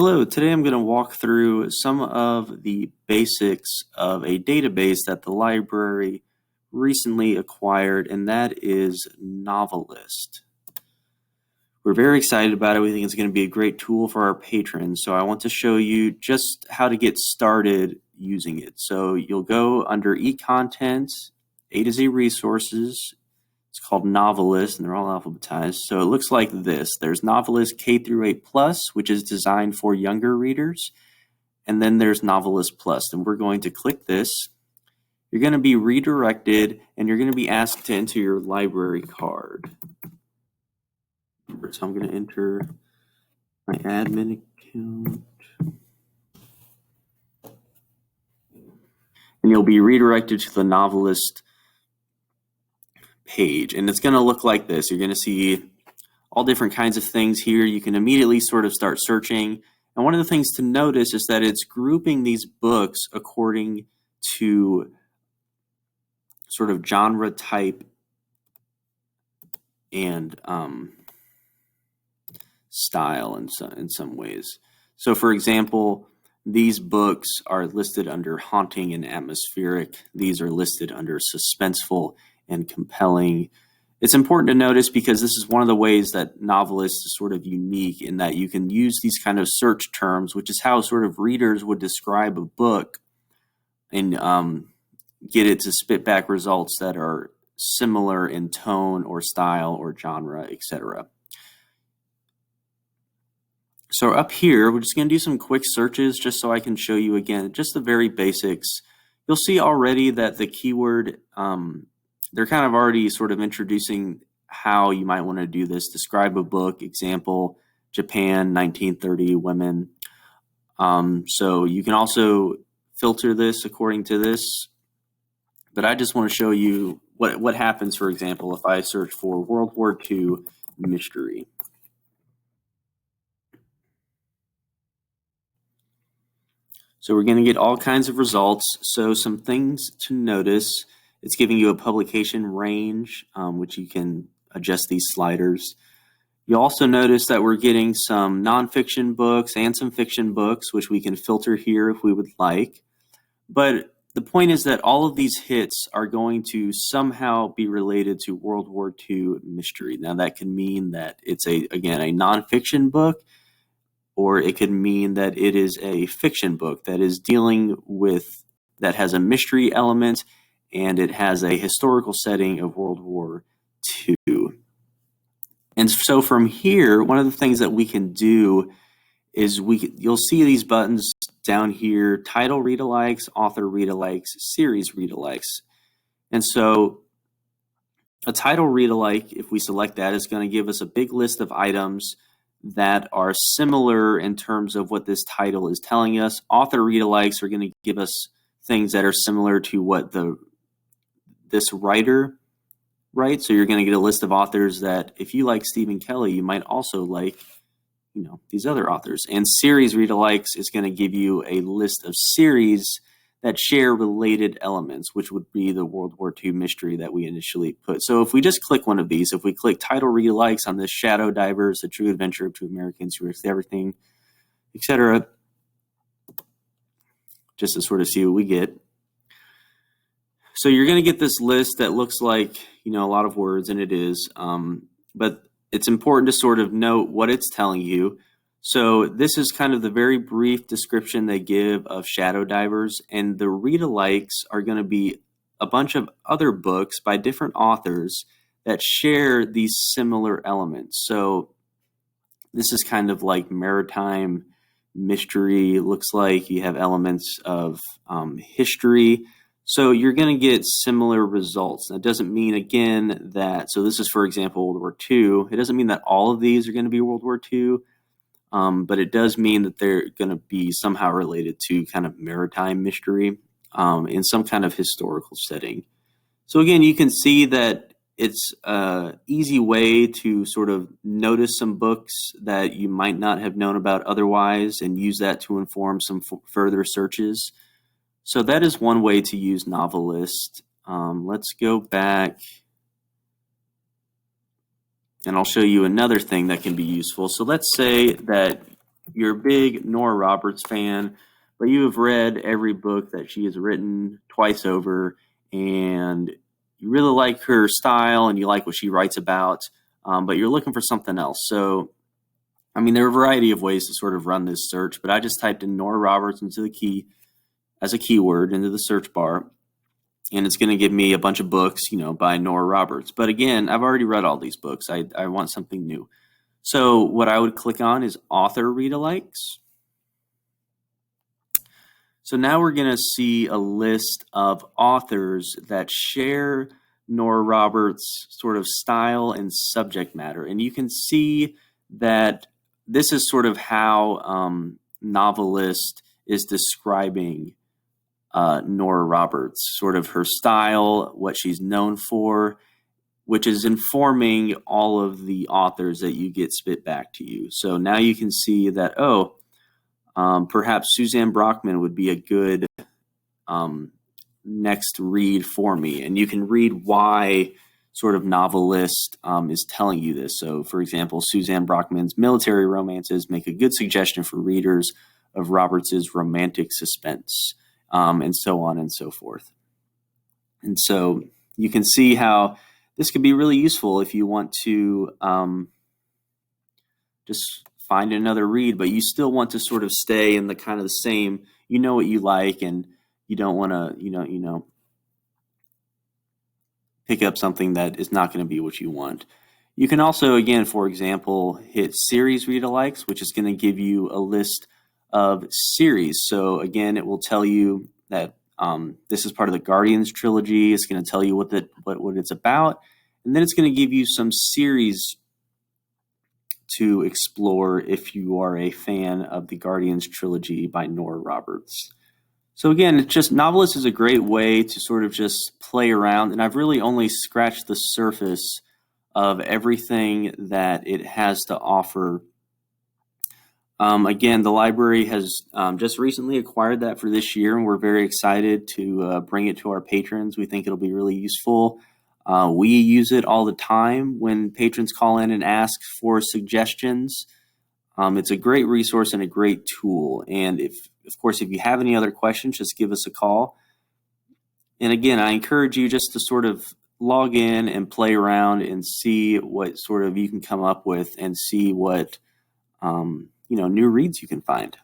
Hello, today I'm going to walk through some of the basics of a database that the library recently acquired, and that is NoveList. We're very excited about it. We think it's going to be a great tool for our patrons, so I want to show you just how to get started using it. So you'll go under eContent, A to Z Resources. It's called NoveList, and they're all alphabetized. So it looks like this. There's NoveList K through 8 Plus, which is designed for younger readers. And then there's NoveList Plus, and we're going to click this. You're going to be redirected, and you're going to be asked to enter your library card. So I'm going to enter my admin account. And you'll be redirected to the NoveList page, and it's going to look like this. You're going to see all different kinds of things here. You can immediately sort of start searching, and one of the things to notice is that it's grouping these books according to sort of genre type and style in some ways. So for example, these books are listed under haunting and atmospheric. These are listed under suspenseful and compelling. It's important to notice because this is one of the ways that NoveList is sort of unique in that you can use these kind of search terms, which is how sort of readers would describe a book, and get it to spit back results that are similar in tone or style or genre, etc. So up here, we're just going to do some quick searches just so I can show you again just the very basics. You'll see already that the keyword, they're kind of already sort of introducing how you might want to do this. Describe a book, example, Japan, 1930 women. So you can also filter this according to this, but I just want to show you what happens, for example, if I search for World War II mystery. So we're going to get all kinds of results. So some things to notice. It's giving you a publication range, which you can adjust these sliders. You'll also notice that we're getting some nonfiction books and some fiction books, which we can filter here if we would like. But the point is that all of these hits are going to somehow be related to World War II mystery. Now that can mean that it's again, a nonfiction book, or it could mean that it is a fiction book that is dealing with, that has a mystery element, and it has a historical setting of World War II. And so from here, one of the things that we can do is you'll see these buttons down here: title read-alikes, author read-alikes, series read-alikes. And so a title read-alike, if we select that, is going to give us a big list of items that are similar in terms of what this title is telling us. Author read-alikes are going to give us things that are similar to what this writer writes. So you're going to get a list of authors that, if you like Stephen Kelly, you might also like, these other authors. And series read-alikes is going to give you a list of series that share related elements, which would be the World War II mystery that we initially put. So if we just click one of these, if we click title read-alikes on this Shadow Divers, The True Adventure of Two Americans Who Risked Everything, etc., just to sort of see what we get. So you're going to get this list that looks like, a lot of words, and it is, but it's important to sort of note what it's telling you. So this is kind of the very brief description they give of Shadow Divers, and the read-alikes are going to be a bunch of other books by different authors that share these similar elements. So this is kind of like maritime mystery. Looks like you have elements of history. So you're going to get similar results. That doesn't mean, again, that, so this is, for example, World War II. It doesn't mean that all of these are going to be World War II. But it does mean that they're going to be somehow related to kind of maritime mystery in some kind of historical setting. So again, you can see that it's an easy way to sort of notice some books that you might not have known about otherwise and use that to inform some further searches. So that is one way to use NoveList. Let's go back, and I'll show you another thing that can be useful. So let's say that you're a big Nora Roberts fan, but you have read every book that she has written twice over, and you really like her style and you like what she writes about, but you're looking for something else. So, I mean, there are a variety of ways to sort of run this search, but I just typed in Nora Roberts into the key as a keyword into the search bar, and it's going to give me a bunch of books, by Nora Roberts. But again, I've already read all these books. I want something new. So what I would click on is author read-alikes. So now we're going to see a list of authors that share Nora Roberts' sort of style and subject matter. And you can see that this is sort of how NoveList is describing Nora Roberts, sort of her style, what she's known for, which is informing all of the authors that you get spit back to you. So now you can see that, perhaps Suzanne Brockman would be a good next read for me. And you can read why sort of NoveList is telling you this. So, for example, Suzanne Brockman's military romances make a good suggestion for readers of Roberts's romantic suspense, and so on and so forth. And so you can see how this could be really useful if you want to just find another read, but you still want to sort of stay in the kind of the same, what you like, and you don't want to, pick up something that is not going to be what you want. You can also, again, for example, hit series read-alikes, which is going to give you a list of series. So again, it will tell you that this is part of the Guardians trilogy. It's going to tell you what it's about, and then it's going to give you some series to explore if you are a fan of the Guardians trilogy by Nora Roberts. So again, NoveList is a great way to sort of just play around, and I've really only scratched the surface of everything that it has to offer. Again, the library has just recently acquired that for this year, and we're very excited to bring it to our patrons. We think it'll be really useful. We use it all the time when patrons call in and ask for suggestions. It's a great resource and a great tool. And of course, if you have any other questions, just give us a call. And again, I encourage you just to sort of log in and play around and see what sort of you can come up with, and see what new reads you can find.